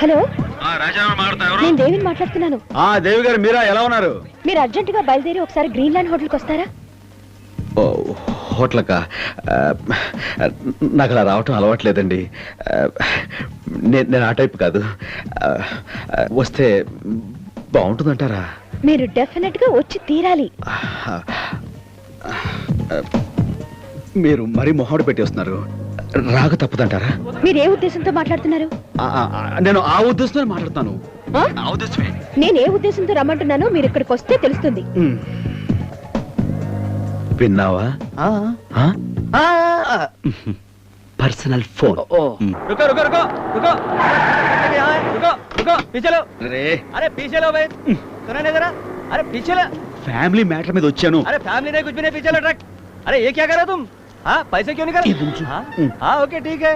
Hello Rajarao నేను దేవిని మాట్లాడుతున్నాను. దేవి గారు మీరా, ఎలా ఉన్నారు? మీరు అర్జెంట్ గా బయలుదేరి ఒకసారి గ్రీన్ ల్యాండ్ హోటల్కి వస్తారా? హోటల్కా? నాకు అలా రావటం అలవాట్లేదండి. నేను ఆ టైప్ కాదు. వస్తే బాగుంటుందంటారా? మీరు డెఫినెట్ గా వచ్చి తీరాలి. మీరు మరీ మొహాడు పెట్టి వస్తున్నారు. రాక తప్పదంటారా? మీరు ఏ ఉద్దేశంతో మాట్లాడుతున్నారు? నేను ఆ ఉద్దేశంతో మాట్లాడుతాను. నేను ఏ ఉద్దేశంతో రమ్మంటున్నానో మీరు ఇక్కడికి వస్తే తెలుస్తుంది. విన్నావా? Personal phone. रुको रुको रुको रुको रुको रुको पीछे लो। अरे पीछे लो भाई, सुना नहीं जरा? अरे पीछे लो। फैमिली मैटर में వచ్చాను। अरे फैमिली नहीं, कुछ भी नहीं, पीछे लो ट्रक। अरे ये क्या कर रहे हो तुम? हाँ पैसे क्यों नहीं कर रहे? हाँ ओके ठीक है।